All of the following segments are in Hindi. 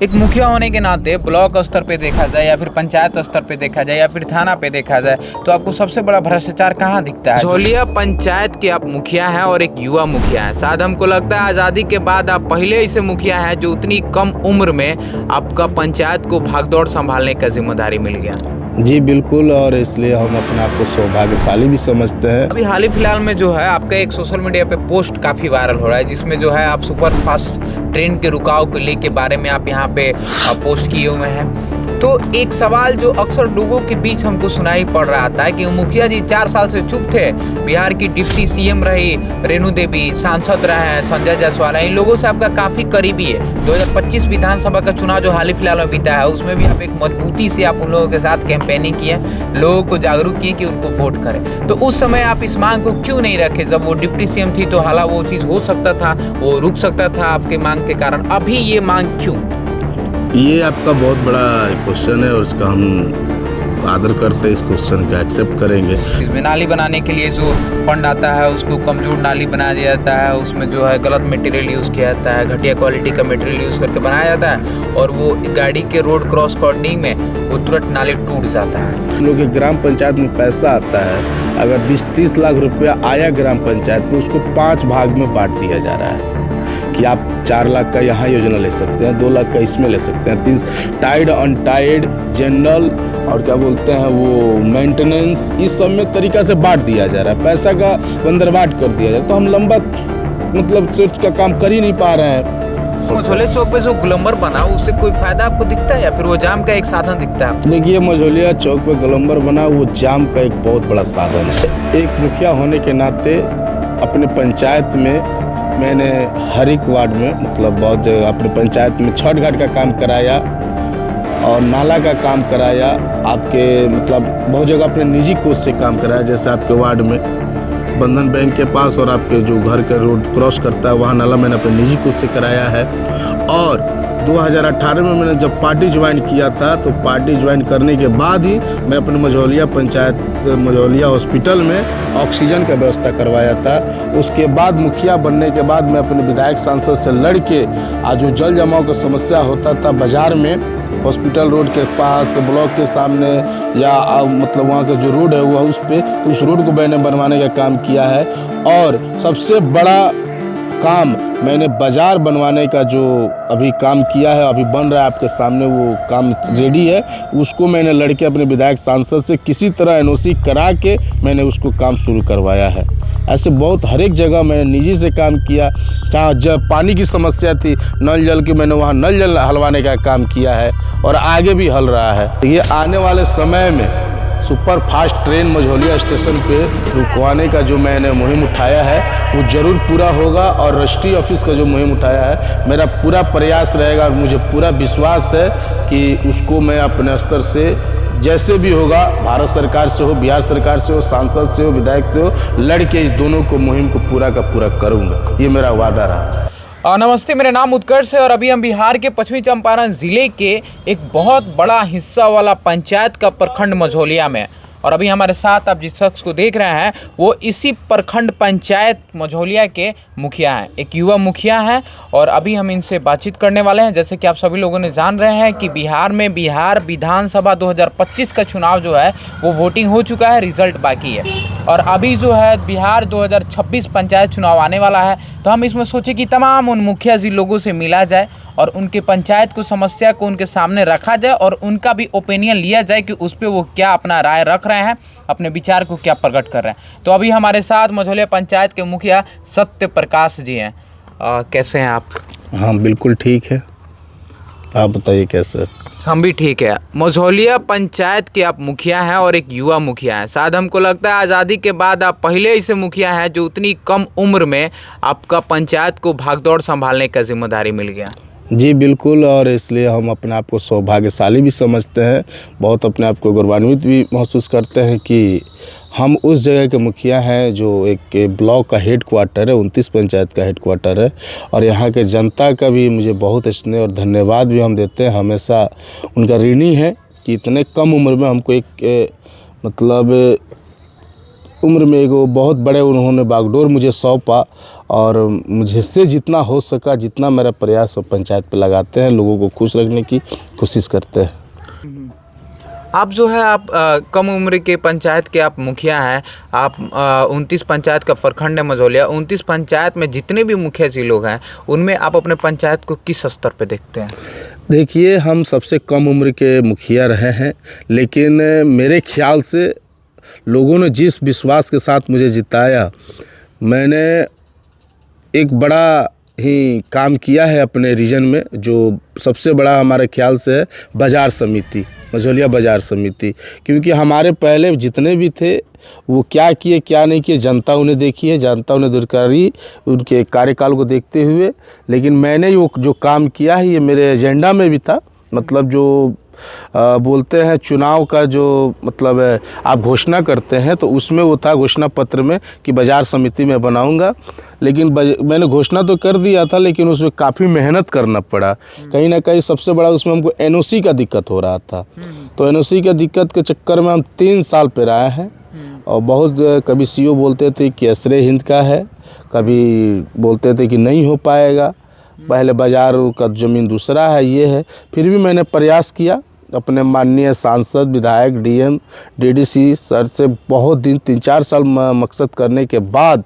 एक मुखिया होने के नाते ब्लॉक स्तर पे देखा जाए या फिर पंचायत स्तर पे देखा जाए या फिर थाना पे देखा जाए तो आपको सबसे बड़ा भ्रष्टाचार कहाँ दिखता है? झोलिया पंचायत के आप मुखिया हैं और एक युवा मुखिया हैं। शायद हमको लगता है आज़ादी के बाद आप पहले ऐसे मुखिया हैं जो उतनी कम उम्र में आपका पंचायत को भागदौड़ संभालने का जिम्मेदारी मिल गया। जी बिल्कुल, और इसलिए हम अपने आप को सौभाग्यशाली भी समझते हैं। अभी हाल ही फिलहाल में जो है आपका एक सोशल मीडिया पे पोस्ट काफ़ी वायरल हो रहा है जिसमें जो है आप सुपर फास्ट ट्रेन के रुकाव को लेके बारे में आप यहाँ पे पोस्ट किए हुए हैं। तो एक सवाल जो अक्सर लोगों के बीच हमको सुनाई पड़ रहा था कि मुखिया जी 4 साल से चुप थे, बिहार की डिप्टी सीएम रही रेणु देवी, सांसद रहे हैं संजय जायसवाल, इन लोगों से आपका काफ़ी करीबी है। 2025 विधानसभा का चुनाव जो हाल ही फिलहाल में बीता है उसमें भी आप एक मजबूती से आप उन लोगों के साथ कैंपेनिंग किए, लोगों को जागरूक किए कि उनको वोट करें। तो उस समय आप इस मांग को क्यों नहीं रखे? जब वो डिप्टी सीएम थी तो हालांकि वो चीज़ हो सकता था, वो रुक सकता था आपके मांग के कारण, अभी ये मांग क्यों? ये आपका बहुत बड़ा क्वेश्चन है और इसका हम आदर करते हैं, इस क्वेश्चन का एक्सेप्ट करेंगे। इसमें नाली बनाने के लिए जो फंड आता है उसको कमजोर नाली बनाया जाता है, उसमें जो है गलत मटेरियल यूज़ किया जाता है, घटिया क्वालिटी का मटेरियल यूज़ करके बनाया जाता है और वो गाड़ी के रोड क्रॉस करने में वो तुरंत नाली टूट जाता है। लोग के ग्राम पंचायत में पैसा आता है, अगर 20-30 लाख रुपया आया ग्राम पंचायत में, उसको 5 भाग में बांट दिया जा रहा है कि आप 4 लाख का यहाँ योजना ले सकते हैं, 2 लाख का इसमें ले सकते हैं, 3 टाइड अनटाइड जनरल और क्या बोलते हैं वो मेंटेनेंस, इस सब में तरीका से बांट दिया जा रहा है, पैसा का बंदरबाट कर दिया जा रहा है। तो हम लंबा मतलब सोच का काम कर ही नहीं पा रहे हैं। मझौलिया चौक पे जो गोलंबर बना उससे कोई फायदा आपको दिखता है या फिर वो जाम का एक साधन दिखता है? देखिए, मझौलिया चौक पे गोलंबर बना वो जाम का एक बहुत बड़ा साधन है। एक मुखिया होने के नाते अपने पंचायत में मैंने हर एक वार्ड में मतलब बहुत जगह अपने पंचायत में छठ घाट का काम कराया और नाला का काम कराया, आपके मतलब बहुत जगह अपने निजी कोष से काम कराया। जैसे आपके वार्ड में बंधन बैंक के पास और आपके जो घर के रोड क्रॉस करता है वहाँ नाला मैंने अपने निजी कोष से कराया है। और 2018 में मैंने जब पार्टी ज्वाइन किया था तो पार्टी ज्वाइन करने के बाद ही मैं अपने मझौलिया पंचायत मझौलिया हॉस्पिटल में ऑक्सीजन का व्यवस्था करवाया था। उसके बाद मुखिया बनने के बाद मैं अपने विधायक सांसद से लड़ के आज जो जल जमाव का समस्या होता था बाज़ार में, हॉस्पिटल रोड के पास, ब्लॉक के सामने या मतलब वहाँ का जो रोड है वो उस रोड को मैंने बनवाने का काम किया है। और सबसे बड़ा काम मैंने बाज़ार बनवाने का जो अभी काम किया है, अभी बन रहा है आपके सामने, वो काम रेडी है, उसको मैंने लड़के अपने विधायक सांसद से किसी तरह एनओसी करा के मैंने उसको काम शुरू करवाया है। ऐसे बहुत हर एक जगह मैंने निजी से काम किया। जहाँ जब पानी की समस्या थी नल जल की, मैंने वहाँ नल जल हलवाने का काम किया है और आगे भी हल रहा है। ये आने वाले समय में super fast train Majhaulia station पे रुकवाने का जो मैंने मुहिम उठाया है वो ज़रूर पूरा होगा और रजिस्ट्री ऑफिस का जो मुहिम उठाया है मेरा पूरा प्रयास रहेगा। मुझे पूरा विश्वास है कि उसको मैं अपने स्तर से जैसे भी होगा, भारत सरकार से हो, बिहार सरकार से हो, सांसद से हो, विधायक से हो, लड़के इस दोनों को मुहिम को पूरा का पूरा करूँगा, ये मेरा वादा रहा। नमस्ते, मेरा नाम उत्कर्ष है और अभी हम बिहार के पश्चिमी चंपारण जिले के एक बहुत बड़ा हिस्सा वाला पंचायत का प्रखंड मझौलिया में, और अभी हमारे साथ आप जिस शख्स को देख रहे हैं वो इसी प्रखंड पंचायत मझौलिया के मुखिया हैं, एक युवा मुखिया हैं और अभी हम इनसे बातचीत करने वाले हैं। जैसे कि आप सभी लोगों ने जान रहे हैं कि बिहार विधानसभा 2025 का चुनाव जो है वो वोटिंग हो चुका है, रिजल्ट बाकी है और अभी जो है बिहार 2026 पंचायत चुनाव आने वाला है। तो हम इसमें सोचे कि तमाम उन मुखिया जी लोगों से मिला जाए और उनके पंचायत को समस्या को उनके सामने रखा जाए और उनका भी ओपिनियन लिया जाए कि उस पर वो क्या अपना राय रख रहे हैं, अपने विचार को क्या प्रकट कर रहे हैं। तो अभी हमारे साथ मझौलिया पंचायत के मुखिया सत्य प्रकाश जी हैं। कैसे हैं आप? हाँ बिल्कुल ठीक है, आप बताइए कैसे? हम भी ठीक है। मझौलिया पंचायत के आप मुखिया हैं और एक युवा मुखिया हैं। शायद हमको लगता है आज़ादी के बाद आप पहले ऐसे मुखिया हैं जो उतनी कम उम्र में आपका पंचायत को भागदौड़ संभालने का जिम्मेदारी मिल गया। जी बिल्कुल, और इसलिए हम अपने आप को सौभाग्यशाली भी समझते हैं, बहुत अपने आप को गौरवान्वित भी महसूस करते हैं कि हम उस जगह के मुखिया हैं जो एक ब्लॉक का हेड क्वार्टर है, 29 पंचायत का हेड क्वार्टर है और यहाँ के जनता का भी मुझे बहुत स्नेह और धन्यवाद भी हम देते हैं। हमेशा उनका ऋणी है कि इतने कम उम्र में हमको एक मतलब उम्र में एक बहुत बड़े उन्होंने बागडोर मुझे सौंपा और मुझसे जितना हो सका, जितना मेरा प्रयास हो पंचायत पे लगाते हैं, लोगों को खुश रखने की कोशिश करते हैं। आप जो है आप कम उम्र के पंचायत के आप मुखिया हैं। आप 29 पंचायत का प्रखंड है मझौलिया। 29 पंचायत में जितने भी मुखिया जी लोग हैं, उनमें आप अपने पंचायत को किस स्तर पे देखते हैं? देखिए, हम सबसे कम उम्र के मुखिया रहे हैं, लेकिन मेरे ख्याल से लोगों ने जिस विश्वास के साथ मुझे जिताया, मैंने एक बड़ा ही काम किया है अपने रीजन में। जो सबसे बड़ा हमारे ख्याल से है बाज़ार समिति, मझौलिया बाज़ार समिति। क्योंकि हमारे पहले जितने भी थे वो क्या किए क्या नहीं किए जनता उन्हें देखी है, जनता उन्हें दुरकारी उनके कार्यकाल को देखते हुए। लेकिन मैंने वो जो काम किया है ये मेरे एजेंडा में भी था। मतलब जो बोलते हैं चुनाव का जो मतलब आप घोषणा करते हैं, तो उसमें वो था घोषणा पत्र में कि बाज़ार समिति में बनाऊंगा। लेकिन मैंने घोषणा तो कर दिया था, लेकिन उसमें काफ़ी मेहनत करना पड़ा। कहीं ना कहीं सबसे बड़ा उसमें हमको एनओसी का दिक्कत हो रहा था। तो एनओसी का दिक्कत के चक्कर में हम 3 साल पे रहे हैं। और बहुत कभी सीओ बोलते थे कि असरे हिंद का है, कभी बोलते थे कि नहीं हो पाएगा, पहले बाज़ार का ज़मीन दूसरा है, ये है। फिर भी मैंने प्रयास किया अपने माननीय सांसद, विधायक, डीएम, डीडीसी सर से बहुत दिन 3-4 साल मकसद करने के बाद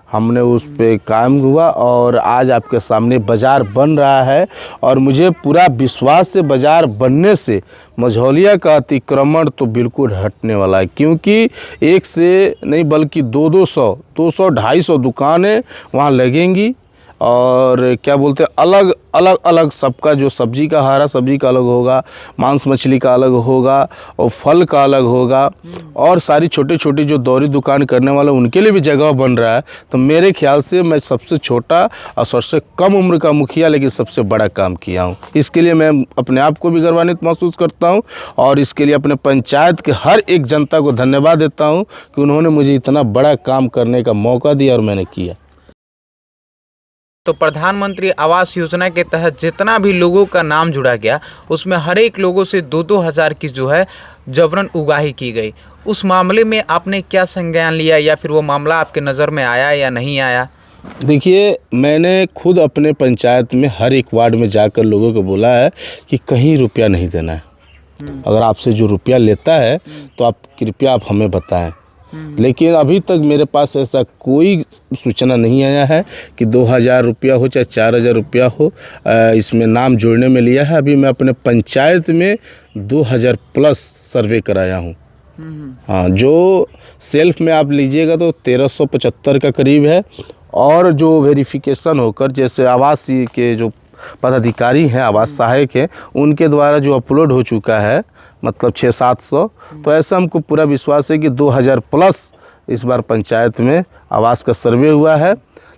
हमने उस पे कायम हुआ और आज आपके सामने बाज़ार बन रहा है। और मुझे पूरा विश्वास से बाज़ार बनने से मझौलिया का अतिक्रमण तो बिल्कुल हटने वाला है। क्योंकि एक से नहीं बल्कि 200, 250 दुकानें वहाँ लगेंगी। और क्या बोलते हैं, अलग अलग सबका जो सब्जी का, हरा सब्जी का अलग होगा, मांस मछली का अलग होगा और फल का अलग होगा। और सारी छोटी छोटी जो दौरी दुकान करने वाले उनके लिए भी जगह बन रहा है। तो मेरे ख्याल से मैं सबसे छोटा और सबसे कम उम्र का मुखिया, लेकिन सबसे बड़ा काम किया हूँ। इसके लिए मैं अपने आप को भी गौरवान्वित महसूस करता हूँ और इसके लिए अपने पंचायत के हर एक जनता को धन्यवाद देता हूँ कि उन्होंने मुझे इतना बड़ा काम करने का मौका दिया और मैंने किया। तो प्रधानमंत्री आवास योजना के तहत जितना भी लोगों का नाम जुड़ा गया, उसमें हर एक लोगों से 2-2 हज़ार की जो है जबरन उगाही की गई। उस मामले में आपने क्या संज्ञान लिया, या फिर वो मामला आपके नज़र में आया या नहीं आया? देखिए, मैंने खुद अपने पंचायत में हर एक वार्ड में जाकर लोगों को बोला है कि कहीं रुपया नहीं देना है। अगर आपसे जो रुपया लेता है तो आप कृपया आप हमें बताएं। लेकिन अभी तक मेरे पास ऐसा कोई सूचना नहीं आया है कि 2000 रुपया हो चाहे 4000 रुपया हो, इसमें नाम जोड़ने में लिया है। अभी मैं अपने पंचायत में 2000 प्लस सर्वे कराया हूँ। हाँ, जो सेल्फ में आप लीजिएगा तो 1375 का करीब है। और जो वेरिफिकेशन होकर, जैसे आवास के जो पदाधिकारी हैं, आवास सहायक हैं, उनके द्वारा जो अपलोड हो चुका है मतलब 600-700, तो ऐसा हमको पूरा विश्वास है कि 2000 प्लस इस बार पंचायत में आवास का सर्वे हुआ है।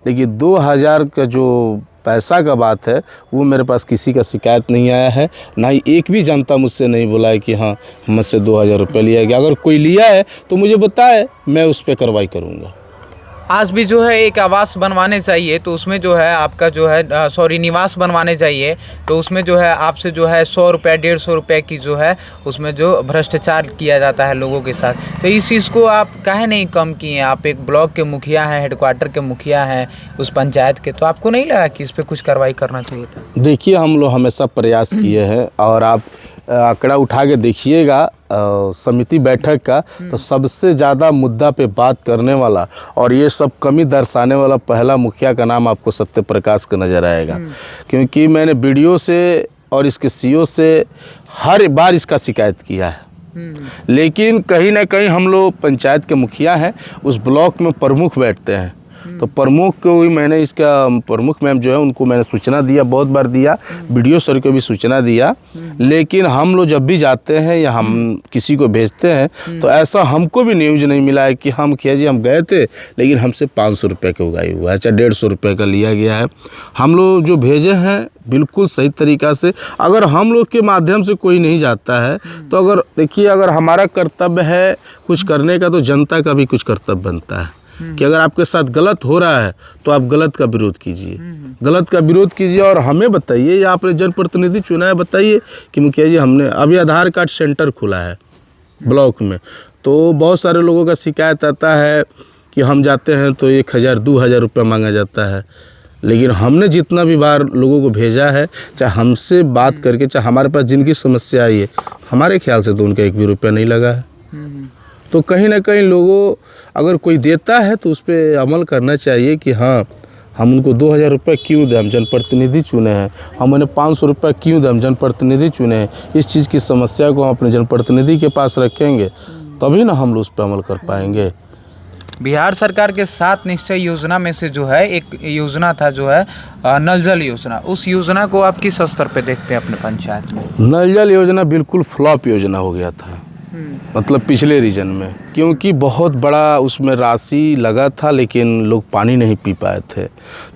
लेकिन 2000 का जो पैसा का बात है वो मेरे पास किसी का शिकायत नहीं आया है, ना ही एक भी जनता मुझसे नहीं बोला है कि हाँ मुझसे 2000 रुपये लिया गया। अगर कोई लिया है तो मुझे बताए, मैं उस पर कार्रवाई करूँगा। आज भी जो है एक आवास बनवाने चाहिए तो उसमें जो है आपका जो है निवास बनवाने चाहिए तो उसमें जो है आपसे जो है 100 रुपये 150 रुपये की जो है उसमें जो भ्रष्टाचार किया जाता है लोगों के साथ। तो इस चीज़ को आप काहे नहीं कम किए? आप एक ब्लॉक के मुखिया हैं, हेडक्वार्टर के मुखिया हैं उस पंचायत के, तो आपको नहीं लगा कि इस पर कुछ कार्रवाई करना चाहिए था? देखिए, हम लोग हमेशा प्रयास किए हैं और आप आंकड़ा उठा के देखिएगा समिति बैठक का, तो सबसे ज़्यादा मुद्दा पे बात करने वाला और ये सब कमी दर्शाने वाला पहला मुखिया का नाम आपको सत्य प्रकाश का नज़र आएगा। क्योंकि मैंने बीडीओ से और इसके सीओ से हर बार इसका शिकायत किया है। लेकिन कहीं ना कहीं हम लोग पंचायत के मुखिया हैं, उस ब्लॉक में प्रमुख बैठते हैं, तो प्रमुख को भी मैंने इसका प्रमुख मैम जो है उनको मैंने सूचना दिया, बहुत बार दिया, बीडीओ सर को भी सूचना दिया। लेकिन हम लोग जब भी जाते हैं या हम किसी को भेजते हैं तो ऐसा हमको भी न्यूज़ नहीं मिला है कि हम मुखिया जी हम गए थे लेकिन हमसे 500 रुपये का उगाई हुआ है, चाहे 150 रुपये का लिया गया है। हम लोग जो भेजे हैं बिल्कुल सही तरीक़ा से, अगर हम लोग के माध्यम से कोई नहीं जाता है तो अगर देखिए, अगर हमारा कर्तव्य है कुछ करने का तो जनता का भी कुछ कर्तव्य बनता है कि अगर आपके साथ गलत हो रहा है तो आप गलत का विरोध कीजिए, गलत का विरोध कीजिए और हमें बताइए या आपने जनप्रतिनिधि चुना है बताइए कि मुखिया जी हमने अभी आधार कार्ड सेंटर खुला है ब्लॉक में, तो बहुत सारे लोगों का शिकायत आता है कि हम जाते हैं तो 1,000-2,000 रुपये मांगा जाता है, लेकिन हमने जितना भी बार लोगों को भेजा है, चाहे हमसे बात करके, चाहे हमारे पास जिनकी समस्या आई है, हमारे ख्याल से तो उनका 1 भी रुपया नहीं लगा है। तो कहीं ना कहीं लोगों, अगर कोई देता है तो उस पर अमल करना चाहिए कि हाँ, हम उनको 2,000 रुपये क्यों दें, हम जनप्रतिनिधि चुने हैं, हम उन्हें 500 रुपये क्यों दें, हम जनप्रतिनिधि चुने हैं। इस चीज़ की समस्या को हम अपने जनप्रतिनिधि के पास रखेंगे तभी ना हम लोग उस पर अमल कर पाएंगे। बिहार सरकार के 7 निश्चय योजना में से जो है एक योजना था जो है नल जल योजना, उस योजना को आप किस स्तर पे देखते हैं अपने पंचायत में? नल जल योजना बिल्कुल फ्लॉप योजना हो गया था, मतलब पिछले रीजन में, क्योंकि बहुत बड़ा उसमें राशि लगा था लेकिन लोग पानी नहीं पी पाए थे।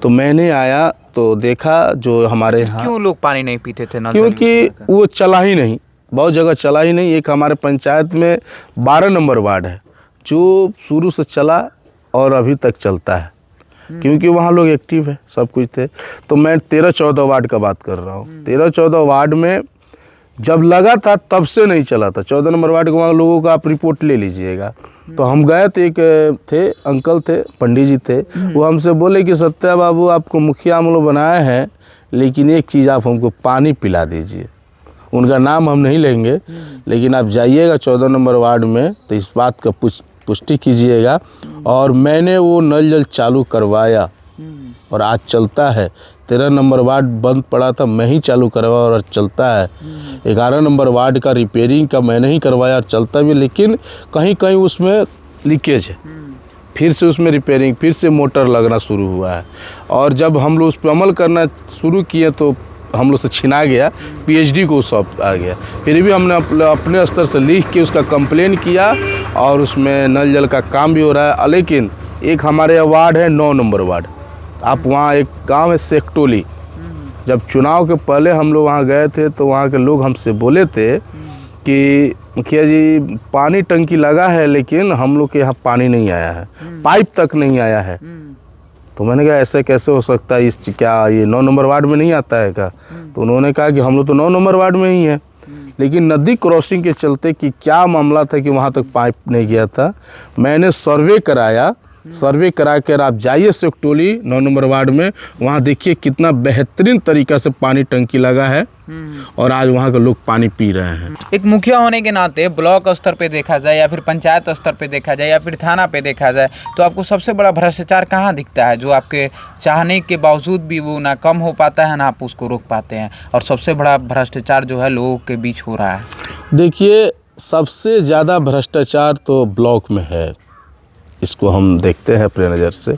तो मैंने आया तो देखा जो हमारे यहाँ, क्यों लोग पानी नहीं पीते थे नल जल क्योंकि योजना का? वो चला ही नहीं, बहुत जगह चला ही नहीं। एक हमारे पंचायत में 12 नंबर वार्ड है जो शुरू से चला और अभी तक चलता है, क्योंकि वहाँ लोग एक्टिव है, सब कुछ थे। तो मैं 13-14 वार्ड का बात कर रहा हूँ। 13-14 वार्ड में जब लगा था तब से नहीं चला था। 14 नंबर वार्ड के वहाँ लोगों का आप रिपोर्ट ले लीजिएगा। तो हम गए तो एक थे अंकल थे, पंडित जी थे, वो हमसे बोले कि सत्या बाबू आपको मुखिया हम लोग बनाए हैं, लेकिन एक चीज़ आप हमको पानी पिला दीजिए। उनका नाम हम नहीं लेंगे, लेकिन आप जाइएगा 14 नंबर वार्ड में तो इस बात का पुष्टि कीजिएगा। और मैंने वो नल जल चालू करवाया और आज चलता है। 13 नंबर वार्ड बंद पड़ा था, मैं ही चालू करवाया और चलता है। 11 नंबर वार्ड का रिपेयरिंग का मैंने ही करवाया और चलता भी, लेकिन कहीं कहीं उसमें लीकेज है, फिर से उसमें रिपेयरिंग, फिर से मोटर लगना शुरू हुआ है। और जब हम लोग उस पर अमल करना शुरू किए तो हम लोग से छिना गया, पीएचडी को सौंप आ गया। फिर भी हमने अपने स्तर से लिख के उसका कंप्लेन किया और उसमें नल जल का काम भी हो रहा है। लेकिन एक हमारे वार्ड है 9 नंबर वार्ड, आप वहाँ एक गांव है सेक्टोली, जब चुनाव के पहले हम लोग वहाँ गए थे तो वहाँ के लोग हमसे बोले थे कि मुखिया जी पानी टंकी लगा है लेकिन हम लोग के यहाँ पानी नहीं आया है, पाइप तक नहीं आया है। तो मैंने कहा ऐसे कैसे हो सकता है, इस क्या ये 9 नंबर वार्ड में नहीं आता है क्या? तो उन्होंने कहा कि हम लोग तो 9 नंबर वार्ड में ही हैं, लेकिन नदी क्रॉसिंग के चलते कि क्या मामला था कि वहाँ तक पाइप नहीं गया था। मैंने सर्वे कराया, सर्वे करा कर आप जाइए सेक्टोली 9 नंबर वार्ड में, वहाँ देखिए कितना बेहतरीन तरीक़ा से पानी टंकी लगा है और आज वहाँ के लोग पानी पी रहे हैं। एक मुखिया होने के नाते ब्लॉक स्तर पे देखा जाए या फिर पंचायत स्तर पे देखा जाए या फिर थाना पे देखा जाए तो आपको सबसे बड़ा भ्रष्टाचार कहाँ दिखता है, जो आपके चाहने के बावजूद भी वो ना कम हो पाता है ना आप उसको रोक पाते हैं, और सबसे बड़ा भ्रष्टाचार जो है लोगों के बीच हो रहा है? देखिए सबसे ज़्यादा भ्रष्टाचार तो ब्लॉक में है, इसको हम देखते हैं अपने नज़र से,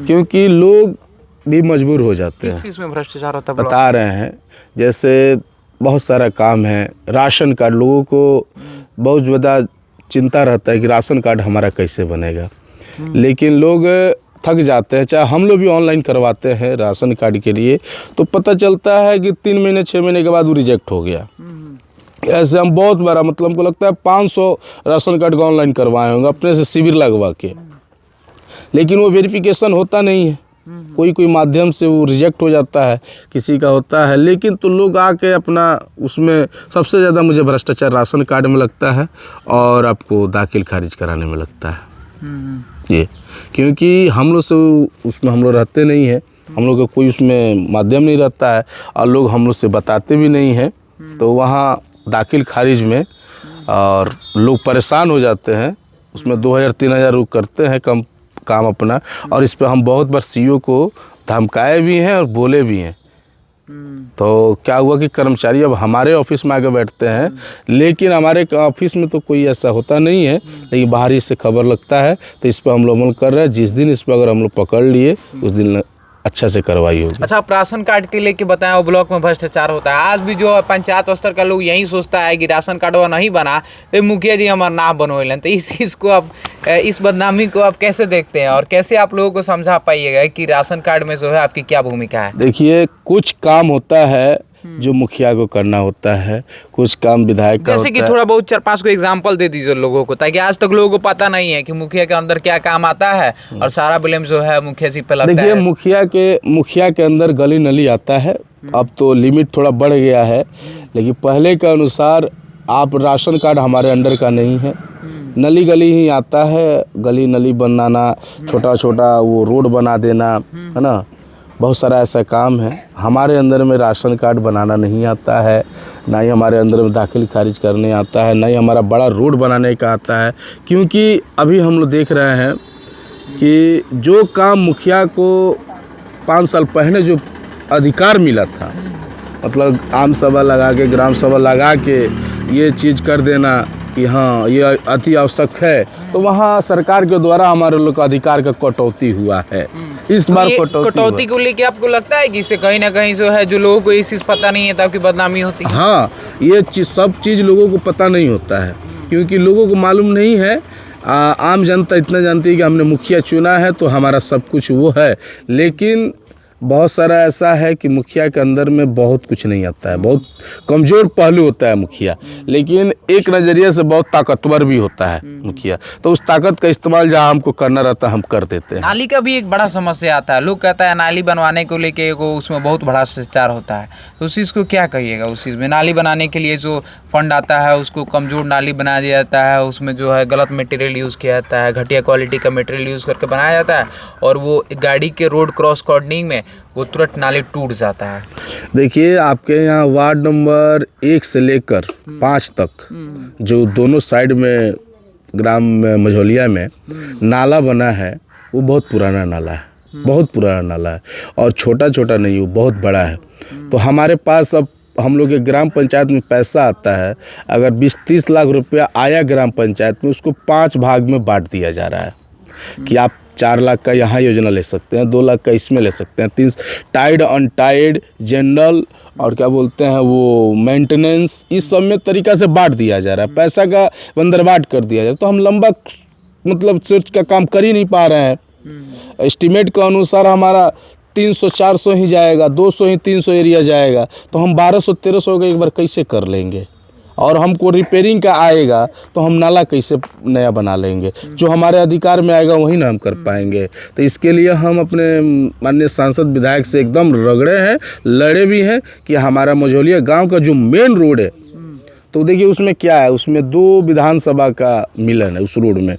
क्योंकि लोग भी मजबूर हो जाते हैं। किस चीज़ में भ्रष्टाचार होता है? बता रहे हैं, जैसे बहुत सारा काम है, राशन कार्ड, लोगों को बहुत ज़्यादा चिंता रहता है कि राशन कार्ड हमारा कैसे बनेगा, लेकिन लोग थक जाते हैं। चाहे हम लोग भी ऑनलाइन करवाते हैं राशन कार्ड के लिए, तो पता चलता है कि 3 महीने 6 महीने के बाद वो रिजेक्ट हो गया। ऐसे हम बहुत बार, मतलब हमको लगता है 500 राशन कार्ड का ऑनलाइन करवाए होंगे अपने से शिविर लगवा के, लेकिन वो वेरिफिकेशन होता नहीं है, कोई माध्यम से वो रिजेक्ट हो जाता है, किसी का होता है। लेकिन तो लोग आके अपना उसमें सबसे ज़्यादा मुझे भ्रष्टाचार राशन कार्ड में लगता है और आपको दाखिल खारिज कराने में लगता है ये, क्योंकि हम लोग से उसमें हम लोग रहते नहीं हैं, हम लोग का कोई उसमें माध्यम नहीं रहता है और लोग हम लोग से बताते भी नहीं हैं, तो वहाँ दाखिल खारिज में और लोग परेशान हो जाते हैं। उसमें 2000-3000 करते हैं कम काम अपना, और इस पे हम बहुत बार सीईओ को धमकाए भी हैं और बोले भी हैं। तो क्या हुआ कि कर्मचारी अब हमारे ऑफिस में आके बैठते हैं, लेकिन हमारे ऑफिस में तो कोई ऐसा होता नहीं है, लेकिन बाहरी से खबर लगता है, तो इस पर हम लोग अमल कर रहे हैं। जिस दिन इस पर अगर हम लोग पकड़ लिए उस दिन अच्छा से कार्रवाई होगी। अच्छा, आप राशन कार्ड के लेके बताएं वो ब्लॉक में भ्रष्टाचार होता है। आज भी जो पंचायत स्तर का लोग यही सोचता है कि राशन कार्ड वो नहीं बना तो मुखिया जी हमारा नाम बनवेलन। तो इस चीज़ को आप, इस बदनामी को आप कैसे देखते हैं और कैसे आप लोगों को समझा पाइएगा कि राशन कार्ड में जो है आपकी क्या भूमिका है? देखिए, कुछ काम होता है जो मुखिया को करना होता है, कुछ काम विधायक का जैसे कि होता थोड़ा बहुत 4-5 को एग्जांपल दे दीजिए लोगों को, ताकि आज तक लोगों को पता नहीं है कि मुखिया के अंदर क्या काम आता है और सारा ब्लेम जो है मुखिया जी पे लगता है। देखिए, मुखिया के अंदर गली नली आता है, अब तो लिमिट थोड़ा बढ़ गया है, लेकिन पहले के अनुसार आप राशन कार्ड हमारे अंडर का नहीं है, नली गली ही आता है, गली नली बनाना, छोटा छोटा वो रोड बना देना, है ना, बहुत सारा ऐसा काम है। हमारे अंदर में राशन कार्ड बनाना नहीं आता है, ना ही हमारे अंदर में दाखिल खारिज करने आता है, ना ही हमारा बड़ा रोड बनाने का आता है। क्योंकि अभी हम लोग देख रहे हैं कि जो काम मुखिया को 5 साल पहले जो अधिकार मिला था, मतलब आम सभा लगा के, ग्राम सभा लगा के ये चीज़ कर देना कि हाँ ये अति आवश्यक है, तो वहाँ सरकार के द्वारा हमारे लोग का अधिकार का कटौती हुआ है। इस बार कटौती को लेके आपको लगता है कि इससे कहीं ना कहीं जो है जो लोगों को इस चीज़ पता नहीं है तब की बदनामी होती है? हाँ, ये चीज़ सब चीज़ लोगों को पता नहीं होता है, क्योंकि लोगों को मालूम नहीं है। आम जनता इतना जानती है कि हमने मुखिया चुना है तो हमारा सब कुछ वो है, लेकिन बहुत सारा ऐसा है कि मुखिया के अंदर में बहुत कुछ नहीं आता है, बहुत कमज़ोर पहलू होता है मुखिया, लेकिन एक नज़रिए से बहुत ताकतवर भी होता है मुखिया। तो उस ताकत का इस्तेमाल जहाँ हमको करना रहता है हम कर देते हैं। नाली का भी एक बड़ा समस्या आता है, लोग कहता है नाली बनवाने को लेके उसमें बहुत बड़ा भ्रष्टाचार होता है, तो उस चीज़ को क्या कहिएगा? उस चीज़ में नाली बनाने के लिए जो फंड आता है उसको कमज़ोर नाली बना दिया जाता है, उसमें जो है गलत मटेरियल यूज़ किया जाता है, घटिया क्वालिटी का मटेरियल यूज़ करके बनाया जाता है, और वो गाड़ी के रोड क्रॉस कॉर्डनिंग में वो तुरंत नाली टूट जाता है। देखिए, आपके यहाँ वार्ड नंबर 1 से लेकर 5 तक जो दोनों साइड में ग्राम में मझौलिया में नाला बना है, वो बहुत पुराना नाला है, बहुत पुराना नाला है, और छोटा छोटा नहीं, वो बहुत बड़ा है। तो हमारे पास अब हम लोग के ग्राम पंचायत में पैसा आता है, अगर 20-30 लाख रुपया आया ग्राम पंचायत में, उसको 5 भाग में बांट दिया जा रहा है कि आप 4 लाख का यहाँ योजना ले सकते हैं, 2 लाख का इसमें ले सकते हैं, 3 टाइड अनटाइड जनरल और क्या बोलते हैं वो मेंटेनेंस, इस सब में तरीका से बांट दिया जा रहा है, पैसा का बंदरबाट कर दिया जा रहा है। तो हम लंबा मतलब सर्च का काम कर ही नहीं पा रहे हैं। एस्टीमेट के अनुसार हमारा 300-400 ही जाएगा, 200 ही 300 एरिया जाएगा, तो हम 1200-1300 का एक बार कैसे कर लेंगे? और हमको रिपेयरिंग का आएगा तो हम नाला कैसे नया बना लेंगे? जो हमारे अधिकार में आएगा वही ना हम कर पाएंगे। तो इसके लिए हम अपने माननीय सांसद विधायक से एकदम रगड़े हैं, लड़े भी हैं कि हमारा मझौलिया गांव का जो मेन रोड है, तो देखिए उसमें क्या है, उसमें 2 विधानसभा का मिलन है उस रोड में,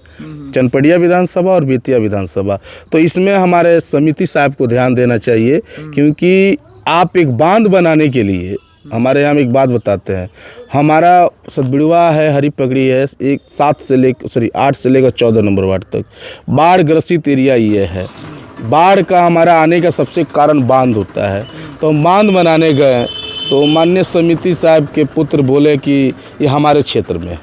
चनपटिया विधानसभा और बेतिया विधानसभा। तो इसमें हमारे समिति साहब को ध्यान देना चाहिए, क्योंकि आप एक बांध बनाने के लिए, हमारे यहाँ एक बात बताते हैं, हमारा सतबिड़वा है, हरी पगड़ी है, 8 से लेकर 14 नंबर वार्ड तक बाढ़ ग्रसित एरिया ये है। बाढ़ का हमारा आने का सबसे कारण बांध होता है। तो हम बांध बनाने गए तो माननीय समिति साहब के पुत्र बोले कि ये हमारे क्षेत्र में है,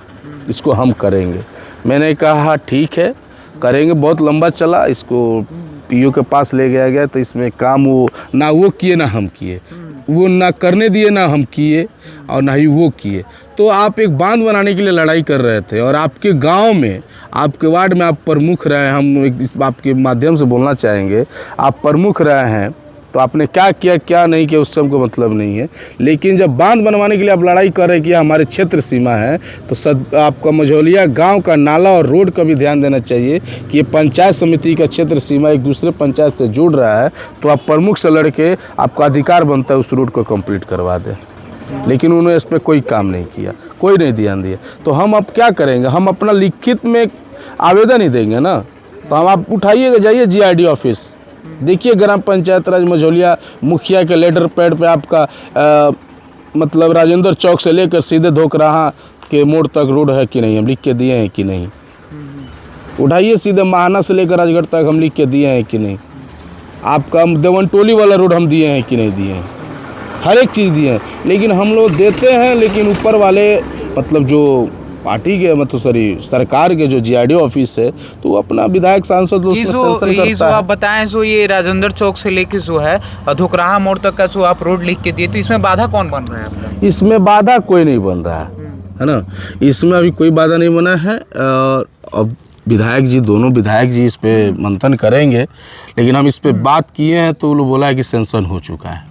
इसको हम करेंगे। मैंने कहा ठीक है करेंगे। बहुत लंबा चला, इसको पीओ के पास ले गया गया, तो इसमें काम वो ना वो किए ना हम किए, वो ना करने दिए ना हम किए और ना ही वो किए। तो आप एक बांध बनाने के लिए लड़ाई कर रहे थे, और आपके गांव में, आपके वार्ड में आप प्रमुख रहे, हम आपके माध्यम से बोलना चाहेंगे, आप प्रमुख रहे हैं, तो आपने क्या किया क्या नहीं किया उससे हमको मतलब नहीं है। लेकिन जब बांध बनवाने के लिए आप लड़ाई कर रहे हैं कि हमारे क्षेत्र सीमा है, तो आपका मझौलिया गांव का नाला और रोड का भी ध्यान देना चाहिए कि ये पंचायत समिति का क्षेत्र सीमा एक दूसरे पंचायत से जुड़ रहा है, तो आप प्रमुख से लड़के आपका अधिकार बनता है उस रोड को कंप्लीट करवा दें। लेकिन उन्होंने इस पर कोई काम नहीं किया, कोई नहीं ध्यान दिया। तो हम अब क्या करेंगे? हम अपना लिखित में आवेदन ही देंगे ना। तो हम आप उठाइएगा, जाइए GRD ऑफिस, देखिए ग्राम पंचायत राज मझौलिया मुखिया के लेटर पैड पे आपका मतलब राजेंद्र चौक से लेकर सीधे धोकराहा के मोड़ तक रोड है कि नहीं, हम लिख के दिए हैं कि नहीं। उठाइए, सीधे महाना से लेकर राजगढ़ तक हम लिख के दिए हैं कि नहीं। आपका देवनटोली वाला रोड हम दिए हैं कि नहीं दिए हैं, हर एक चीज़ दिए हैं। लेकिन हम लोग देते हैं, लेकिन ऊपर वाले मतलब जो पार्टी के मतलब सरकार के जो GRD ऑफिस है, तो वो अपना विधायक सांसद लोग जो आप बताएं, जो ये राजेंद्र चौक से लेके जो है धोकराहा मोड़ तक का जो आप रोड लिख के दिए, तो इसमें बाधा कौन बन रहा है आपका? इसमें बाधा कोई नहीं बन रहा है ना, इसमें अभी कोई बाधा नहीं बना है। और अब विधायक जी, दोनों विधायक जी इस पे मंथन करेंगे, लेकिन हम इस पे बात किए हैं तो वो लोग बोला है कि सेंशन हो चुका है,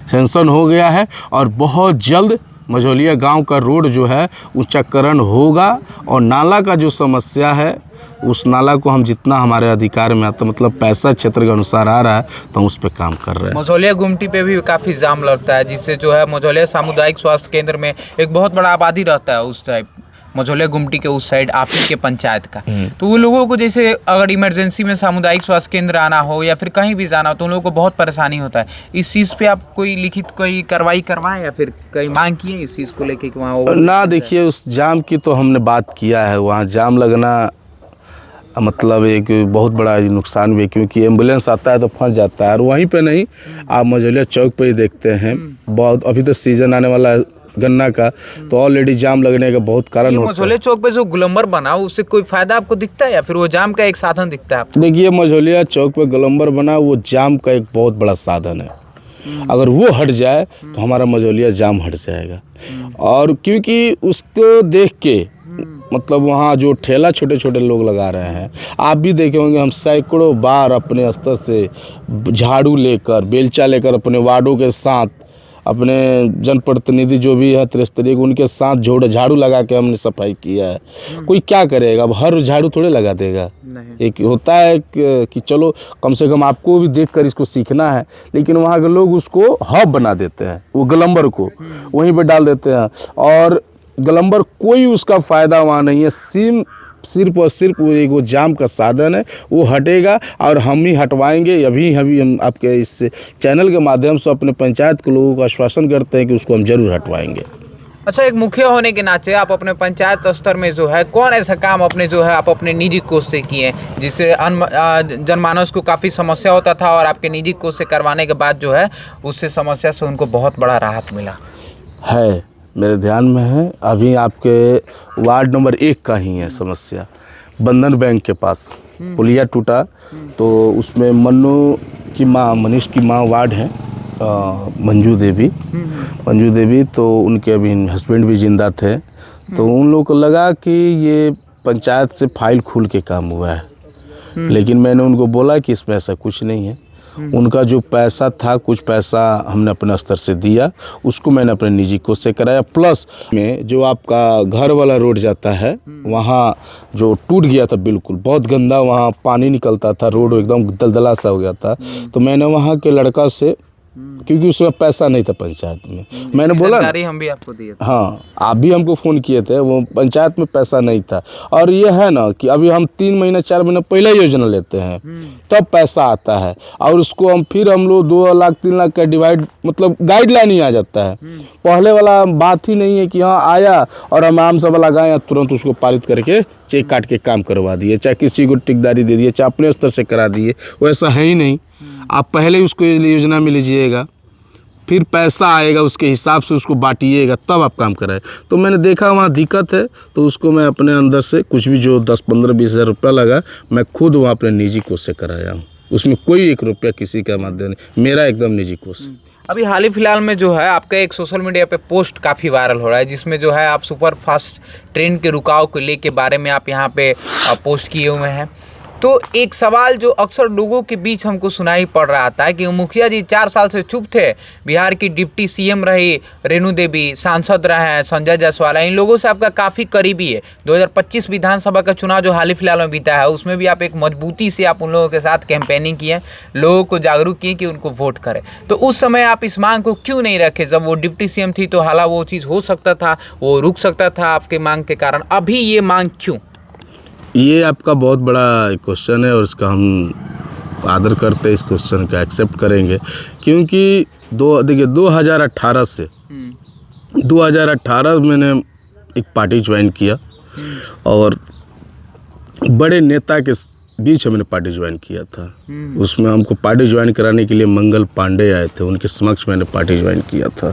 सेंशन हो गया है, और बहुत जल्द मझौलिया गांव का रोड जो है उच्चकरण होगा। और नाला का जो समस्या है, उस नाला को हम जितना हमारे अधिकार में आता, मतलब पैसा क्षेत्र के अनुसार आ रहा है, तो हम उस पर काम कर रहे हैं। मझौलिया गुमटी पे भी काफ़ी जाम लगता है, जिससे जो है मझौलिया सामुदायिक स्वास्थ्य केंद्र में एक बहुत बड़ा आबादी रहता है उस टाइप, मझौलिया गुमटी के उस साइड आप ही के पंचायत का। तो वो लोगों को जैसे अगर इमरजेंसी में सामुदायिक स्वास्थ्य केंद्र आना हो या फिर कहीं भी जाना हो तो उन लोगों को बहुत परेशानी होता है। इस चीज़ पे आप कोई लिखित कोई कार्रवाई करवाएं या फिर कई मांग की है इस चीज़ को लेके कि वहाँ ना? देखिए, उस जाम की तो हमने बात किया है। वहाँ जाम लगना मतलब एक बहुत बड़ा नुकसान भी है, क्योंकि एम्बुलेंस आता है तो फंस जाता है। और वहीं पे नहीं, आप मझौलिया चौक पे ही देखते हैं बहुत, अभी तो सीजन आने वाला है गन्ना का, तो ऑलरेडी जाम लगने का बहुत कारण होता है। मझौलिया चौक पे जो गोलंबर बना उससे कोई फायदा आपको दिखता है या फिर वो जाम का एक साधन दिखता है आपको? देखिए, मझौलिया चौक पे गोलंबर बना वो जाम का एक बहुत बड़ा साधन है। अगर वो हट जाए तो हमारा मझौलिया जाम हट जाएगा। और क्योंकि उसको देख के मतलब वहाँ जो ठेला छोटे छोटे लोग लगा रहे हैं, आप भी देखे होंगे, हम सैकड़ों बार अपने स्तर से झाड़ू लेकर, बेलचा लेकर अपने वार्डों के साथ, अपने जनप्रतिनिधि जो भी है त्रिस्तरीय उनके साथ झाड़ू लगा के हमने सफाई किया है। कोई क्या करेगा? अब हर झाड़ू थोड़े लगा देगा। एक होता है कि चलो कम से कम आपको भी देखकर इसको सीखना है, लेकिन वहाँ के लोग उसको हब बना देते हैं, वो गोलंबर को वहीं पे डाल देते हैं। और गोलंबर कोई उसका फ़ायदा वहाँ नहीं है, सिर्फ और सिर्फ वो जाम का साधन है। वो हटेगा और हम ही हटवाएंगे। अभी हम आपके इस चैनल के माध्यम से अपने पंचायत के लोगों को आश्वासन करते हैं कि उसको हम जरूर हटवाएंगे। अच्छा, एक मुखिया होने के नाते आप अपने पंचायत स्तर में जो है कौन ऐसा काम अपने जो है आप अपने निजी कोष से किए जिससे जनमानस को काफ़ी समस्या होता था और आपके निजी कोष से करवाने के बाद जो है उससे समस्या से उनको बहुत बड़ा राहत मिला है? मेरे ध्यान में है, अभी आपके वार्ड नंबर 1 का ही है समस्या। बंधन बैंक के पास पुलिया टूटा, तो उसमें मन्नू की माँ, मनीष की माँ वार्ड है, मंजू देवी, तो उनके अभी हस्बैंड भी जिंदा थे। तो उन लोगों को लगा कि ये पंचायत से फाइल खुल के काम हुआ है, लेकिन मैंने उनको बोला कि इसमें ऐसा कुछ नहीं है। उनका जो पैसा था, कुछ पैसा हमने अपने स्तर से दिया, उसको मैंने अपने निजी कोष से कराया। प्लस में जो आपका घर वाला रोड जाता है, वहाँ जो टूट गया था, बिल्कुल बहुत गंदा वहाँ पानी निकलता था, रोड एकदम दलदला सा हो गया था। तो मैंने वहाँ के लड़का से, क्योंकि उसमें पैसा नहीं था पंचायत में, मैंने बोला ना, हम भी आपको दिए थे। हाँ, आप भी हमको फ़ोन किए थे, वो पंचायत में पैसा नहीं था। और ये है ना कि अभी हम 3 महीने 4 महीने पहले योजना लेते हैं, तब पैसा आता है और उसको हम लोग 2 लाख 3 लाख का डिवाइड, मतलब गाइडलाइन ही आ जाता है। पहले वाला बात ही नहीं है कि हाँ आया और हम आराम से लगाए, तुरंत उसको पारित करके चेक काट के काम करवा दिए, चाहे किसी को टिकदारी दे दिए, चाहे अपने स्तर से करा दिए। वैसा है ही नहीं। आप पहले उसको योजना में लीजिएगा, फिर पैसा आएगा, उसके हिसाब से उसको बांटिएगा, तब आप काम कराए। तो मैंने देखा वहाँ दिक्कत है, तो उसको मैं अपने अंदर से कुछ भी जो 10, 15, 20 हज़ार रुपया लगा, मैं खुद वहाँ अपने निजी कोष से कराया हूँ। उसमें कोई 1 रुपया किसी का माध्यम नहीं, मेरा एकदम निजी कोष। अभी हाल ही फिलहाल में जो है आपका एक सोशल मीडिया पे पोस्ट काफ़ी वायरल हो रहा है, जिसमें जो है आप सुपर फास्ट ट्रेन के रुकाव को लेके बारे में आप यहाँ पे पोस्ट किए हुए हैं। तो एक सवाल जो अक्सर लोगों के बीच हमको सुनाई पड़ रहा था कि मुखिया जी 4 साल से चुप थे, बिहार की डिप्टी सीएम रही रेणु देवी, सांसद रहे हैं संजय जायसवाल, इन लोगों से आपका काफ़ी करीबी है। 2025 विधानसभा का चुनाव जो हाल ही फिलहाल में बीता है, उसमें भी आप एक मजबूती से आप उन लोगों के साथ कैंपेनिंग किए, लोगों को जागरूक किए कि उनको वोट करें। तो उस समय आप इस मांग को क्यों नहीं रखे? जब वो डिप्टी सीएम थी तो हालांकि वो चीज़ हो सकता था, वो रुक सकता था आपके मांग के कारण, अभी ये मांग क्यों? ये आपका बहुत बड़ा क्वेश्चन है और इसका हम आदर करते हैं, इस क्वेश्चन का एक्सेप्ट करेंगे। क्योंकि देखिए 2018 से 2018 मैंने एक पार्टी ज्वाइन किया और बड़े नेता के बीच मैंने पार्टी ज्वाइन किया था। उसमें हमको पार्टी ज्वाइन कराने के लिए मंगल पांडे आए थे, उनके समक्ष मैंने पार्टी ज्वाइन किया था।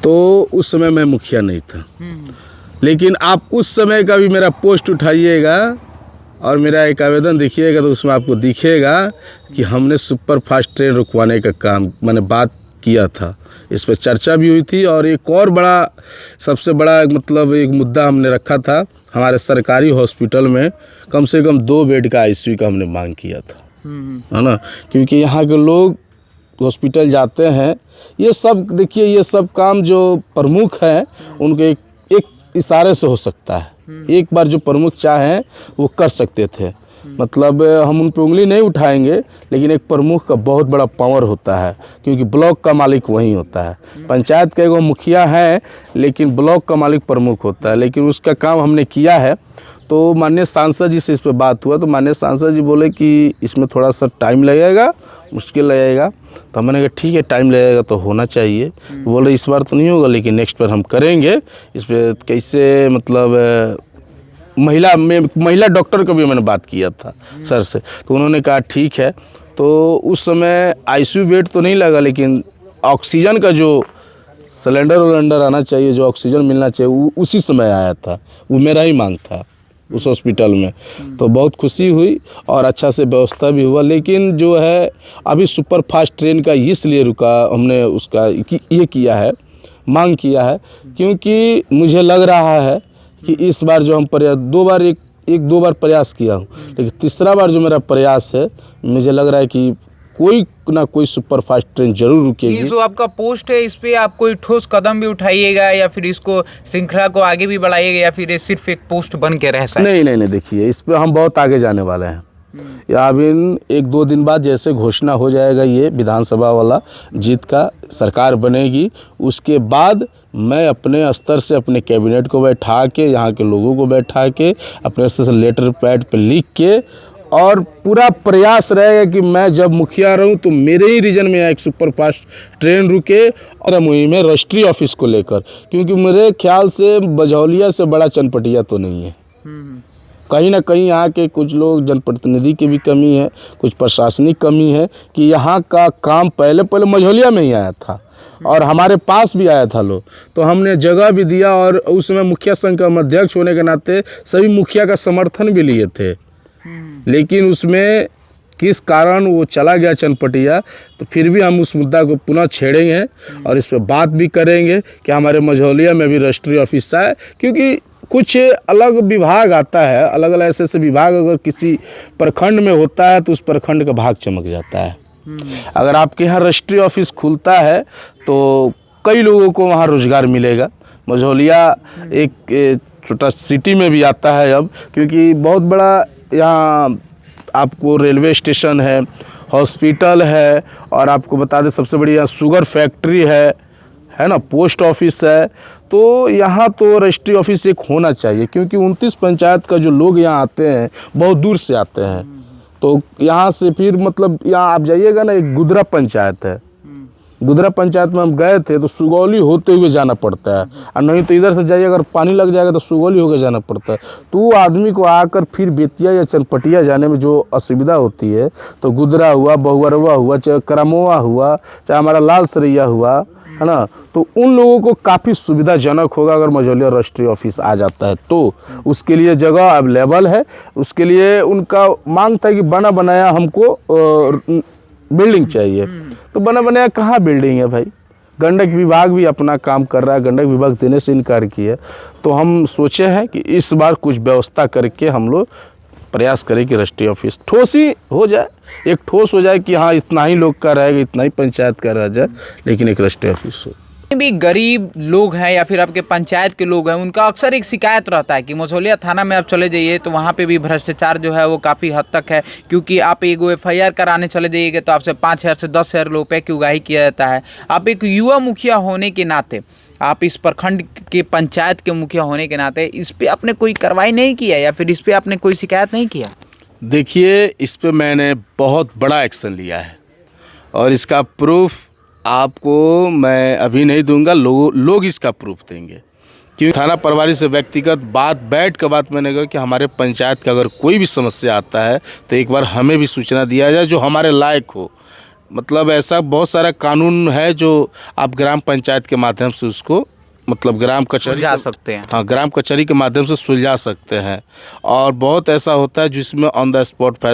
तो उस समय मैं मुखिया नहीं था, लेकिन आप उस समय का भी मेरा पोस्ट उठाइएगा और मेरा एक आवेदन देखिएगा, तो उसमें आपको दिखेगा कि हमने सुपर फास्ट ट्रेन रुकवाने का काम मैंने बात किया था। इस पर चर्चा भी हुई थी और एक और बड़ा, सबसे बड़ा मतलब एक मुद्दा हमने रखा था, हमारे सरकारी हॉस्पिटल में कम से कम 2 बेड का आईसीयू का हमने मांग किया था, है ना। क्योंकि यहाँ के लोग हॉस्पिटल जाते हैं, ये सब देखिए, ये सब काम जो प्रमुख हैं उनके एक इशारे से हो सकता है। एक बार जो प्रमुख चाहें वो कर सकते थे, मतलब हम उन पर उंगली नहीं उठाएंगे, लेकिन एक प्रमुख का बहुत बड़ा पावर होता है, क्योंकि ब्लॉक का मालिक वही होता है। पंचायत का एगो मुखिया है, लेकिन ब्लॉक का मालिक प्रमुख होता है। लेकिन उसका काम हमने किया है। तो माननीय सांसद जी से इस पर बात हुआ, तो माननीय सांसद जी बोले कि इसमें थोड़ा सा टाइम लगेगा, मुश्किल लगेगा। तो हमने कहा ठीक है, टाइम लगेगा तो होना चाहिए। तो बोले इस बार तो नहीं होगा, लेकिन नेक्स्ट बार हम करेंगे। इस पर कैसे मतलब महिला डॉक्टर का भी मैंने बात किया था सर से, तो उन्होंने कहा ठीक है। तो उस समय आईसीयू बेड तो नहीं लगा, लेकिन ऑक्सीजन का जो सिलेंडर आना चाहिए, जो ऑक्सीजन मिलना चाहिए, वो उसी समय आया था। वो मेरा ही मांग था उस हॉस्पिटल में। तो बहुत खुशी हुई और अच्छा से व्यवस्था भी हुआ। लेकिन जो है अभी सुपर फास्ट ट्रेन का इसलिए रुका, हमने उसका ये किया है, मांग किया है, क्योंकि मुझे लग रहा है कि इस बार जो हम प्रयास एक दो बार प्रयास किया हूँ, लेकिन तीसरा बार जो मेरा प्रयास है, मुझे लग रहा है कि कोई ना कोई सुपर फास्ट ट्रेन जरूर रुकेगी। ये जो आपका पोस्ट है, इस पे आप कोई ठोस कदम भी उठाइएगा या फिर इसको श्रृंखला को आगे भी बढ़ाइएगा, या फिर ये सिर्फ एक पोस्ट बन के रह सकता है? नहीं, देखिए इस पे हम बहुत आगे जाने वाले हैं। या अभी 1-2 दिन बाद जैसे घोषणा हो जाएगा ये विधानसभा वाला जीत का, सरकार बनेगी, उसके बाद मैं अपने स्तर से अपने कैबिनेट को बैठा के, यहाँ के लोगों को बैठा के, अपने स्तर से लेटर पैड पे लिख के, और पूरा प्रयास रहेगा कि मैं जब मुखिया रहूं तो मेरे ही रीजन में एक सुपर फास्ट ट्रेन रुके, और मुहिम में राष्ट्रीय ऑफिस को लेकर, क्योंकि मेरे ख्याल से बजौलिया से बड़ा चनपटिया तो नहीं है। कहीं ना कहीं यहाँ के कुछ लोग, जनप्रतिनिधि की भी कमी है, कुछ प्रशासनिक कमी है, कि यहाँ का काम पहले मझौलिया में ही आया था और हमारे पास भी आया था लोग, तो हमने जगह भी दिया, और उस समय मुखिया संघ का अध्यक्ष होने के नाते सभी मुखिया का समर्थन भी लिए थे। लेकिन उसमें किस कारण वो चला गया चनपटिया, तो फिर भी हम उस मुद्दा को पुनः छेड़ेंगे और इस पर बात भी करेंगे कि हमारे मझौलिया में भी राष्ट्रीय ऑफिस आए, क्योंकि कुछ अलग विभाग आता है, अलग अलग ऐसे विभाग अगर किसी प्रखंड में होता है तो उस प्रखंड का भाग चमक जाता है। अगर आपके यहाँ राष्ट्रीय ऑफिस खुलता है तो कई लोगों को वहाँ रोजगार मिलेगा। मझौलिया एक छोटा सिटी में भी आता है अब, क्योंकि बहुत बड़ा यहाँ आपको रेलवे स्टेशन है, हॉस्पिटल है, और आपको बता दें सबसे बड़ी यहाँ शुगर फैक्ट्री है ना, पोस्ट ऑफिस है। तो यहाँ तो राष्ट्रीय ऑफिस एक होना चाहिए, क्योंकि 29 पंचायत का जो लोग यहाँ आते हैं बहुत दूर से आते हैं। तो यहाँ से फिर मतलब यहाँ आप जाइएगा ना, एक गुदरा पंचायत है, गुदरा पंचायत में हम गए थे तो सुगौली होते हुए जाना पड़ता है, और नहीं तो इधर से जाइए अगर पानी लग जाएगा तो सुगौली होकर जाना पड़ता है। तो आदमी को आकर फिर बेतिया या चनपटिया जाने में जो असुविधा होती है, तो गुदरा हुआ, बहुअरवा हुआ, चाहे करमोआ हुआ, चाहे हमारा लाल सरैया हुआ, है ना, तो उन लोगों को काफ़ी सुविधाजनक होगा अगर मझौलिया राष्ट्रीय ऑफिस आ जाता है। तो उसके लिए जगह अवेलेबल है, उसके लिए उनका मांग था कि बना बनाया हमको बिल्डिंग चाहिए। तो बना बनाया कहाँ बिल्डिंग है भाई? गंडक विभाग भी अपना काम कर रहा है, गंडक विभाग देने से इनकार किया। तो हम सोचे हैं कि इस बार कुछ व्यवस्था करके हम लोग प्रयास करें कि राष्ट्रीय ऑफिस ठोस ही हो जाए, एक ठोस हो जाए कि हाँ इतना ही लोग का रहेगा, इतना ही पंचायत का रह जाए, लेकिन एक राष्ट्रीय ऑफिस हो। भी गरीब लोग हैं या फिर आपके पंचायत के लोग हैं, उनका अक्सर एक शिकायत रहता है कि मझौलिया थाना में आप चले जाइए तो वहाँ पे भी भ्रष्टाचार जो है वो काफ़ी हद तक है, क्योंकि आप एक FIR कराने चले जाइएगा तो आपसे 5,000 से 10,000 रुपये की उगाही किया जाता है। आप एक युवा मुखिया होने के नाते, आप इस प्रखंड के पंचायत के मुखिया होने के नाते इस पर आपने कोई कार्रवाई नहीं किया या फिर इस पर आपने कोई शिकायत नहीं किया? देखिए, इस पर मैंने बहुत बड़ा एक्शन लिया है और इसका प्रूफ आपको मैं अभी नहीं दूंगा, लोग इसका प्रूफ देंगे। क्योंकि थाना प्रभारी से व्यक्तिगत बैठ के बात मैंने कहा कि हमारे पंचायत का अगर कोई भी समस्या आता है तो एक बार हमें भी सूचना दिया जाए जो हमारे लायक हो। मतलब ऐसा बहुत सारा कानून है जो आप ग्राम पंचायत के माध्यम से उसको मतलब ग्राम कचहरी सुलझा सकते हैं। हाँ, ग्राम कचहरी के माध्यम से सुलझा सकते हैं। और बहुत ऐसा होता है जिसमें ऑन द स्पॉट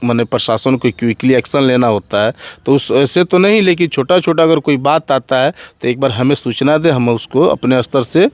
मैंने प्रशासन को क्विकली एक्शन लेना होता है, तो उस ऐसे तो नहीं, लेकिन छोटा छोटा अगर कोई बात आता है तो एक बार हमें सूचना दे, हम उसको अपने स्तर से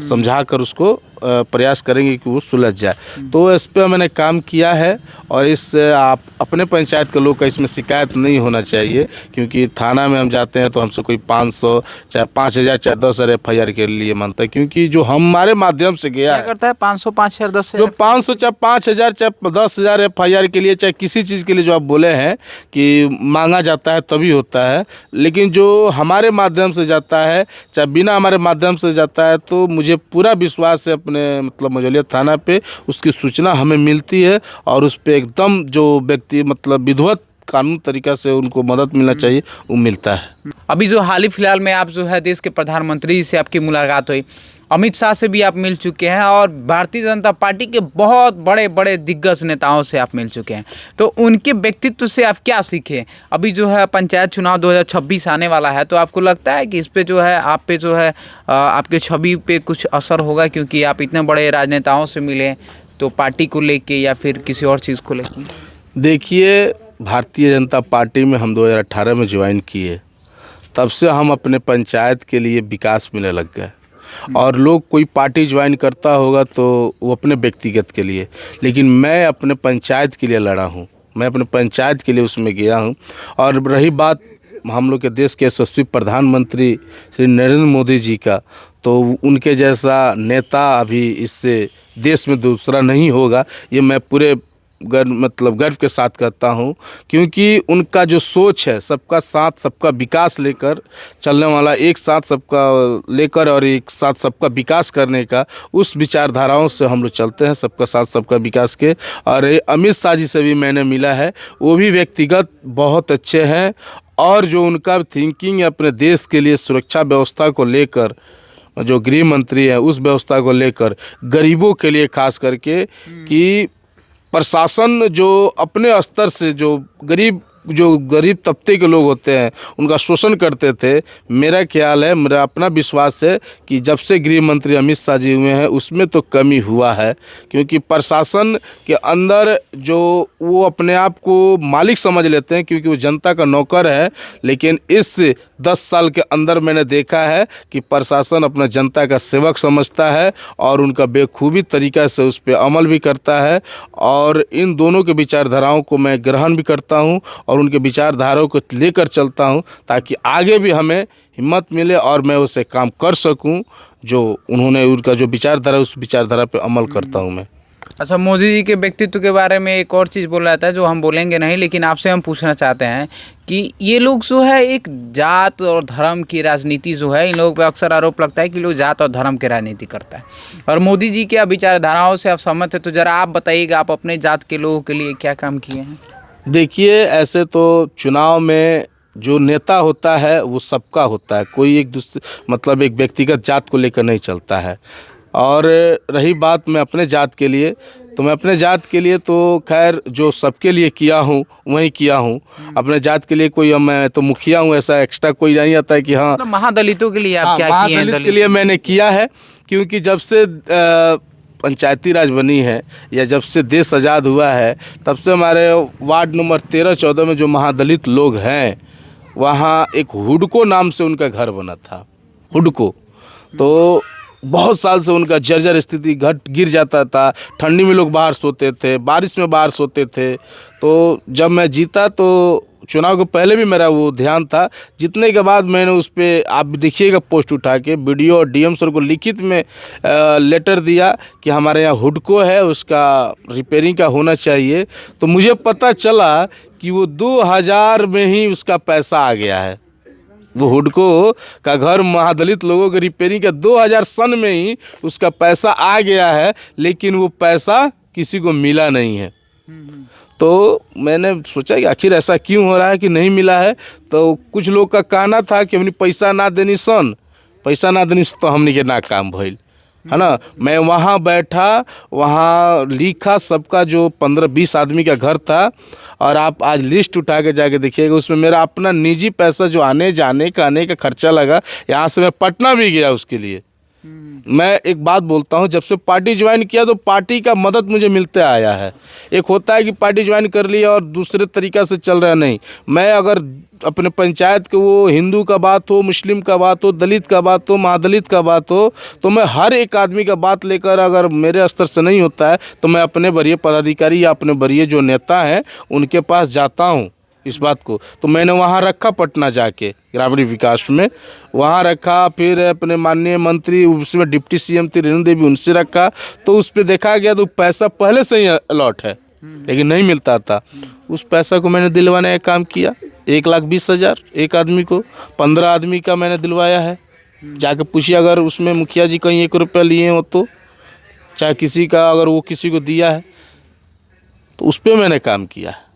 समझा कर उसको प्रयास करेंगे कि वो सुलझ जाए। तो इस पर मैंने काम किया है और इस आप अपने पंचायत के लोग का इसमें शिकायत नहीं होना चाहिए, क्योंकि थाना में हम जाते हैं तो हमसे कोई 500 चाहे 5000 चाहे 10,000 FIR के लिए मांगता है, क्योंकि जो हमारे माध्यम से गया क्या करता है 500 5000 10 जो 500 चाहे 5000 चाहे 10,000 FIR के लिए चाहे किसी चीज़ के लिए जो आप बोले हैं कि मांगा जाता है तभी होता है, लेकिन जो हमारे माध्यम से जाता है चाहे बिना हमारे माध्यम से जाता है तो मुझे पूरा विश्वास है अपने मतलब मझौलिया थाना पे, उसकी सूचना हमें मिलती है और उस पर एकदम जो व्यक्ति मतलब विधिवत कानून तरीका से उनको मदद मिलना चाहिए वो मिलता है। अभी जो हाल ही फिलहाल में आप जो है देश के प्रधानमंत्री से आपकी मुलाकात हुई, अमित शाह से भी आप मिल चुके हैं और भारतीय जनता पार्टी के बहुत बड़े बड़े दिग्गज नेताओं से आप मिल चुके हैं, तो उनके व्यक्तित्व से आप क्या सीखे? अभी जो है पंचायत चुनाव 2026 आने वाला है, तो आपको लगता है कि इस पे जो है आप पे जो है आपके छवि पे कुछ असर होगा, क्योंकि आप इतने बड़े राजनेताओं से मिले, तो पार्टी को लेके या फिर किसी और चीज़ को लेके? देखिए, भारतीय जनता पार्टी में हम 2018 में ज्वाइन किए, तब से हम अपने पंचायत के लिए विकास मिलने लग गए। और लोग कोई पार्टी ज्वाइन करता होगा तो वो अपने व्यक्तिगत के लिए, लेकिन मैं अपने पंचायत के लिए लड़ा हूँ, मैं अपने पंचायत के लिए उसमें गया हूँ। और रही बात हम लोग के देश के यशस्वी प्रधानमंत्री श्री नरेंद्र मोदी जी का, तो उनके जैसा नेता अभी इससे देश में दूसरा नहीं होगा, ये मैं पूरे गर्व के साथ कहता हूँ, क्योंकि उनका जो सोच है सबका साथ सबका विकास लेकर चलने वाला, एक साथ सबका लेकर और एक साथ सबका विकास करने का, उस विचारधाराओं से हम लोग चलते हैं, सबका साथ सबका विकास के। और अमित शाह जी से भी मैंने मिला है, वो भी व्यक्तिगत बहुत अच्छे हैं और जो उनका थिंकिंग है अपने देश के लिए सुरक्षा व्यवस्था को लेकर, जो गृह मंत्री है उस व्यवस्था को लेकर, गरीबों के लिए खास करके कि प्रशासन जो अपने स्तर से जो गरीब तबके के लोग होते हैं उनका शोषण करते थे, मेरा ख्याल है, मेरा अपना विश्वास है कि जब से गृह मंत्री अमित शाह जी हुए हैं उसमें तो कमी हुआ है, क्योंकि प्रशासन के अंदर जो वो अपने आप को मालिक समझ लेते हैं क्योंकि वो जनता का नौकर है, लेकिन इस 10 साल के अंदर मैंने देखा है कि प्रशासन अपना जनता का सेवक समझता है और उनका बेखूबी तरीक़ा से उस पर अमल भी करता है। और इन दोनों के विचारधाराओं को मैं ग्रहण भी करता हूँ और उनके विचारधाराओं को लेकर चलता हूँ, ताकि आगे भी हमें हिम्मत मिले और मैं उसे काम कर सकूँ जो उन्होंने, उनका जो विचारधारा उस विचारधारा पे अमल करता हूँ मैं। अच्छा, मोदी जी के व्यक्तित्व के बारे में एक और चीज़ बोला जाता है जो हम बोलेंगे नहीं, लेकिन आपसे हम पूछना चाहते हैं कि ये लोग जो है एक जात और धर्म की राजनीति जो है, इन लोगों पे अक्सर आरोप लगता है कि लोग जात और धर्म की राजनीति करता है, और मोदी जी के विचारधाराओं से आप सहमत है, तो ज़रा आप बताइएगा आप अपने जात के लोगों के लिए क्या काम किए हैं? देखिए, ऐसे तो चुनाव में जो नेता होता है वो सबका होता है, कोई एक दूसरे मतलब एक व्यक्तिगत जात को लेकर नहीं चलता है। और रही बात मैं अपने जात के लिए, तो मैं अपने जात के लिए तो खैर जो सबके लिए किया हूँ वही किया हूँ। अपने जात के लिए कोई, मैं तो मुखिया हूँ, ऐसा एक्स्ट्रा कोई नहीं आता है कि हाँ। मतलब महादलितों के लिए आप क्या किए हैं? महादलित के लिए मैंने किया है, क्योंकि जब से पंचायती राज बनी है या जब से देश आज़ाद हुआ है, तब से हमारे वार्ड नंबर 13-14 में जो महादलित लोग हैं, वहाँ एक हुडको नाम से उनका घर बना था, हुडको। तो बहुत साल से उनका जर्जर स्थिति गिर जाता था, ठंडी में लोग बाहर सोते थे, बारिश में बाहर सोते थे। तो जब मैं जीता तो चुनाव के पहले भी मेरा वो ध्यान था, जीतने के बाद मैंने उस पर, आप देखिएगा पोस्ट उठा के, वीडियो और डीएम सर को लिखित में लेटर दिया कि हमारे यहाँ हुडको है, उसका रिपेयरिंग का होना चाहिए। तो मुझे पता चला कि वो 2000 में ही उसका पैसा आ गया है। वो हुडको का घर महादलित लोगों के रिपेयरिंग का 2000 सन में ही उसका पैसा आ गया है, लेकिन वो पैसा किसी को मिला नहीं है। तो मैंने सोचा कि आखिर ऐसा क्यों हो रहा है कि नहीं मिला है। तो कुछ लोग का कहना था कि हमने पैसा ना देनी सन तो हमने के ना काम भइल, है ना। मैं वहाँ बैठा, वहाँ लिखा, सबका जो 15-20 आदमी का घर था, और आप आज लिस्ट उठा के जाके देखिएगा, उसमें मेरा अपना निजी पैसा जो आने जाने का खर्चा लगा, यहाँ से मैं पटना भी गया उसके लिए, मैं एक बात बोलता हूँ, जब से पार्टी ज्वाइन किया तो पार्टी का मदद मुझे मिलते आया है। एक होता है कि पार्टी ज्वाइन कर लिया और दूसरे तरीक़ा से चल रहा, नहीं। मैं अगर अपने पंचायत के, वो हिंदू का बात हो, मुस्लिम का बात हो, दलित का बात हो, महादलित का बात हो, तो मैं हर एक आदमी का बात लेकर, अगर मेरे स्तर से नहीं होता है तो मैं अपने वरीय पदाधिकारी या अपने वरीय जो नेता हैं उनके पास जाता हूँ इस बात को। तो मैंने वहाँ रखा, पटना जाके ग्रामीण विकास में वहाँ रखा, फिर अपने माननीय मंत्री, उसमें डिप्टी सीएम थी रेणु देवी, उनसे रखा। तो उस पर देखा गया तो पैसा पहले से ही अलॉट है, लेकिन नहीं मिलता था। उस पैसा को मैंने दिलवाने का काम किया। 1,20,000 एक आदमी को, 15 आदमी का मैंने दिलवाया है। जाके पूछिए, अगर उसमें मुखिया जी कहीं 1 रुपया लिए हो तो, चाहे किसी का, अगर वो किसी को दिया है तो उस पर मैंने काम किया है।